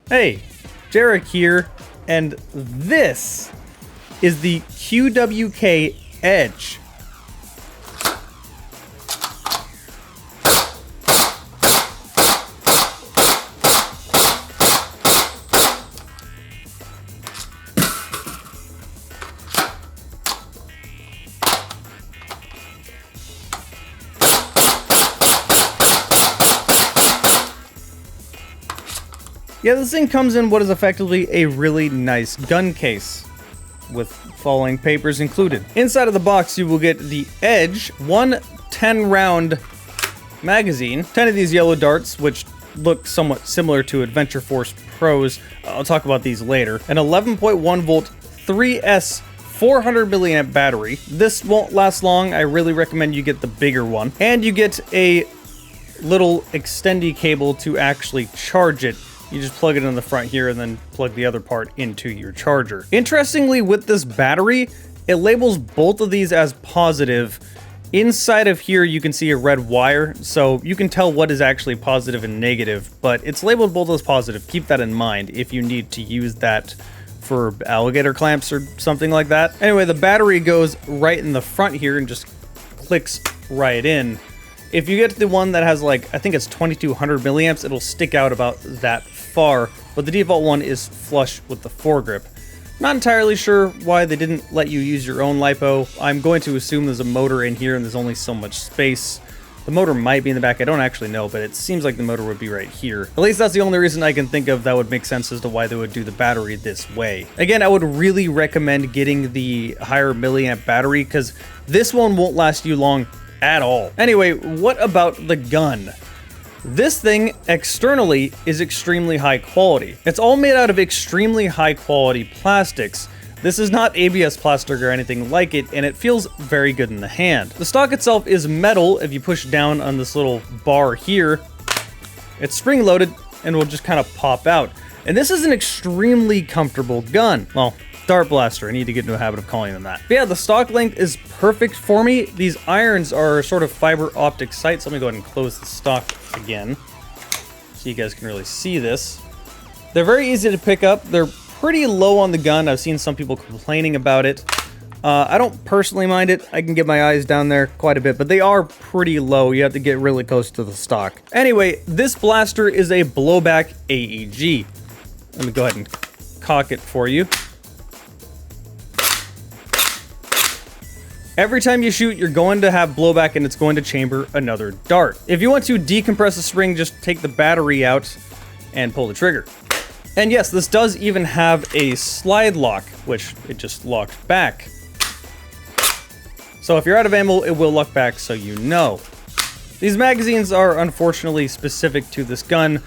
Hey, Jarek here, and this is the QWK Edge. Yeah, this thing comes in what is effectively a really nice gun case, with following papers included. Inside of the box, you will get the Edge, one 10-round magazine, 10 of these yellow darts, which look somewhat similar to Adventure Force Pros. I'll talk about these later. An 11.1 volt 3S 400 milliamp battery. This won't last long. I really recommend you get the bigger one. And you get a little extendy cable to actually charge it. You just plug it in the front here and then plug the other part into your charger. Interestingly, with this battery, it labels both of these as positive. Inside of here, you can see a red wire, so you can tell what is actually positive and negative, but it's labeled both as positive. Keep that in mind if you need to use that for alligator clamps or something like that. Anyway, the battery goes right in the front here and just clicks right in. If you get the one that has, like, I think it's 2200 milliamps, it'll stick out about that far, but the default one is flush with the foregrip. Not entirely sure why they didn't let you use your own LiPo. I'm going to assume there's a motor in here and there's only so much space. The motor might be in the back, I don't actually know, but it seems like the motor would be right here. At least that's the only reason I can think of that would make sense as to why they would do the battery this way. Again, I would really recommend getting the higher milliamp battery, because this one won't last you long at all. Anyway, what about the gun? This thing externally is extremely high quality. It's all made out of extremely high quality plastics. This is not ABS plastic or anything like it, and it feels very good in the hand. The stock itself is metal. If you push down on this little bar here, it's spring loaded and will just kind of pop out. And this is an extremely comfortable gun. Well, dart blaster, I need to get into a habit of calling them that. But yeah, the stock length is perfect for me. These irons are sort of fiber optic sights. Let me go ahead and close the stock again so you guys can really see this. They're very easy to pick up. They're pretty low on the gun. I've seen some people complaining about it. I don't personally mind it. I can get my eyes down there quite a bit, but they are pretty low. You have to get really close to the stock. Anyway, this blaster is a blowback AEG. Let me go ahead and cock it for you. Every time you shoot, you're going to have blowback and it's going to chamber another dart. If you want to decompress the spring, just take the battery out and pull the trigger. And yes, this does even have a slide lock, which it just locked back. So if you're out of ammo, it will lock back, so you know. These magazines are unfortunately specific to this gun,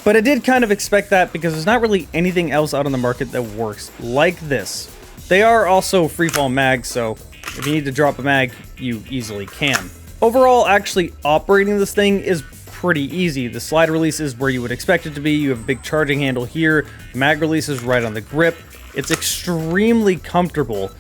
but I did kind of expect that because there's not really anything else out on the market that works like this. They are also freefall mags, so if you need to drop a mag, you easily can. Overall, actually operating this thing is pretty easy. The slide release is where you would expect it to be. You have a big charging handle here. Mag release is right on the grip. It's extremely comfortable,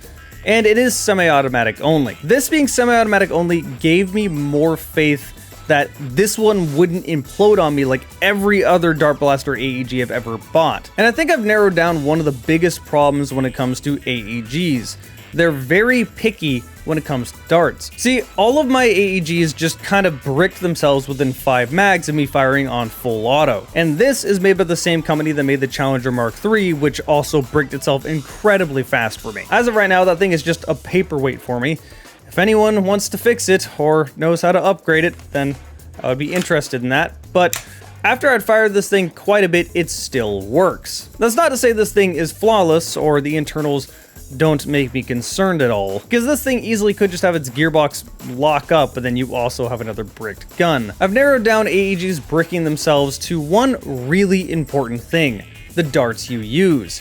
and it is semi-automatic only. This being semi-automatic only gave me more faith that this one wouldn't implode on me like every other Dart Blaster AEG I've ever bought. And I think I've narrowed down one of the biggest problems when it comes to AEGs. They're very picky when it comes to darts. See, all of my AEGs just kind of bricked themselves within 5 mags of me firing on full auto. And this is made by the same company that made the Challenger Mark III, which also bricked itself incredibly fast for me. As of right now, that thing is just a paperweight for me. If anyone wants to fix it or knows how to upgrade it, then I would be interested in that. But after I'd fired this thing quite a bit, it still works. That's not to say this thing is flawless or the internals don't make me concerned at all, because this thing easily could just have its gearbox lock up, but then you also have another bricked gun. I've narrowed down AEGs bricking themselves to one really important thing: the darts you use.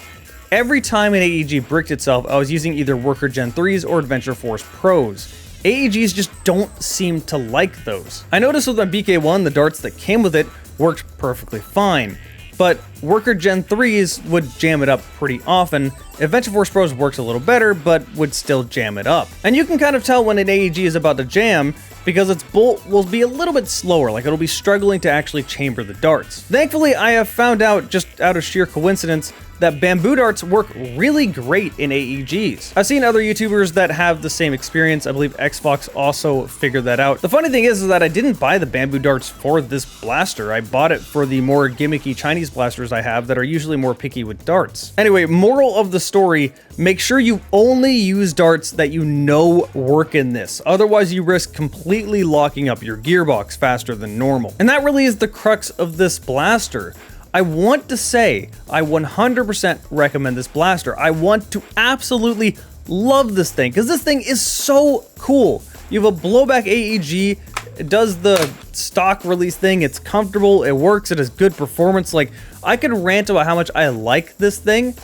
Every time an AEG bricked itself, I was using either Worker Gen 3s or Adventure Force Pros. AEGs just don't seem to like those. I noticed with my BK1, the darts that came with it worked perfectly fine. But Worker Gen 3s would jam it up pretty often. Adventure Force Pros works a little better, but would still jam it up. And you can kind of tell when an AEG is about to jam, because its bolt will be a little bit slower, like it'll be struggling to actually chamber the darts. Thankfully, I have found out, just out of sheer coincidence, that bamboo darts work really great in AEGs. I've seen other YouTubers that have the same experience. I believe Xbox also figured that out. The funny thing is that I didn't buy the bamboo darts for this blaster. I bought it for the more gimmicky Chinese blasters I have that are usually more picky with darts. Anyway, moral of the story, make sure you only use darts that you know work in this. Otherwise, you risk completely locking up your gearbox faster than normal. And that really is the crux of this blaster. I want to say I 100% recommend this blaster. I want to absolutely love this thing because this thing is so cool. You have a blowback AEG, it does the stock release thing, it's comfortable, it works, it has good performance. Like, I could rant about how much I like this thing,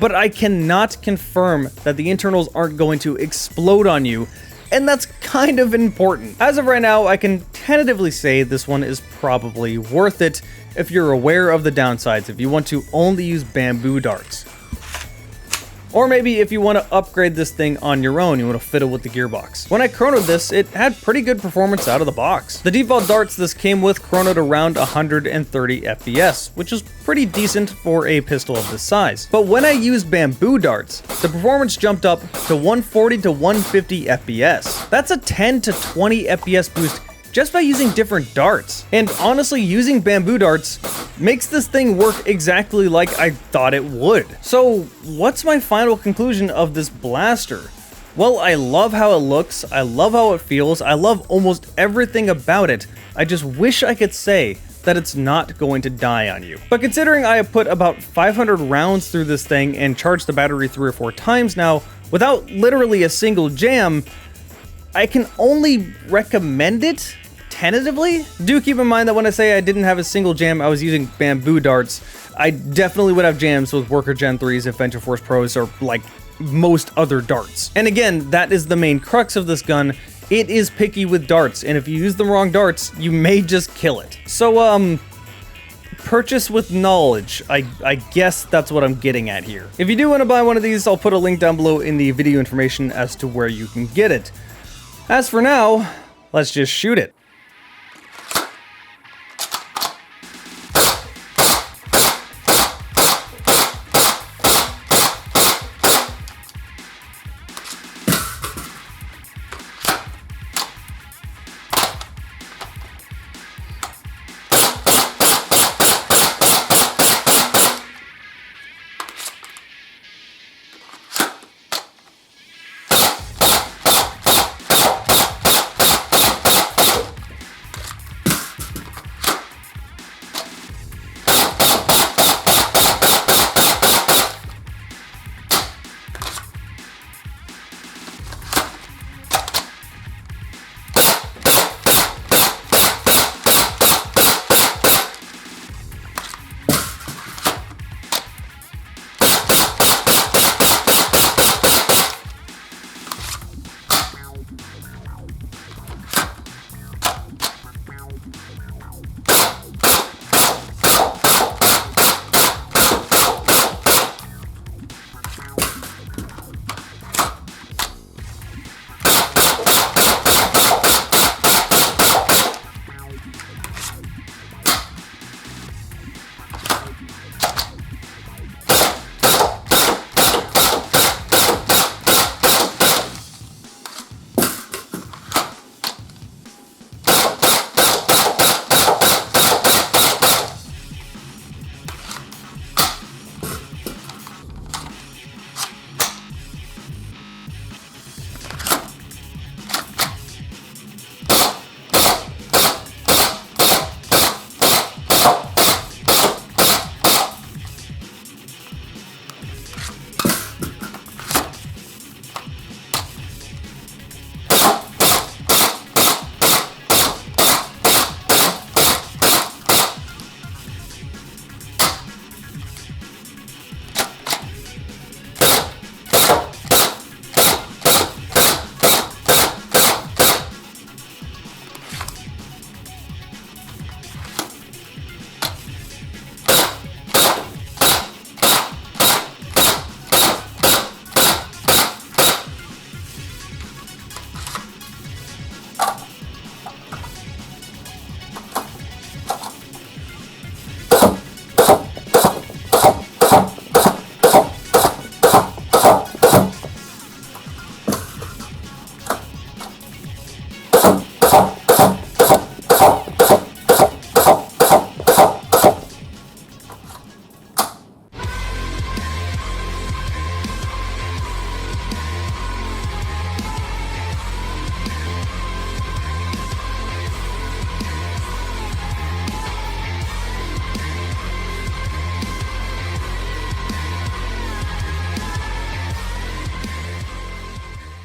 but I cannot confirm that the internals aren't going to explode on you. And that's kind of important. As of right now, I can tentatively say this one is probably worth it if you're aware of the downsides, if you want to only use bamboo darts. Or maybe if you want to upgrade this thing on your own, you want to fiddle with the gearbox. When I chronoed this, it had pretty good performance out of the box. The default darts this came with chronoed around 130 FPS, which is pretty decent for a pistol of this size. But when I used bamboo darts, the performance jumped up to 140 to 150 FPS. That's a 10 to 20 FPS boost just by using different darts. And honestly, using bamboo darts makes this thing work exactly like I thought it would. So what's my final conclusion of this blaster? Well, I love how it looks, I love how it feels, I love almost everything about it. I just wish I could say that it's not going to die on you. But considering I have put about 500 rounds through this thing and charged the battery 3 or 4 times now, without literally a single jam, I can only recommend it tentatively. Do keep in mind that when I say I didn't have a single jam, I was using bamboo darts. I definitely would have jams with Worker Gen 3s, Adventure Force Pros, or like most other darts. And again, that is the main crux of this gun. It is picky with darts, and if you use the wrong darts, you may just kill it. So, purchase with knowledge. I guess that's what I'm getting at here. If you do want to buy one of these, I'll put a link down below in the video information as to where you can get it. As for now, let's just shoot it.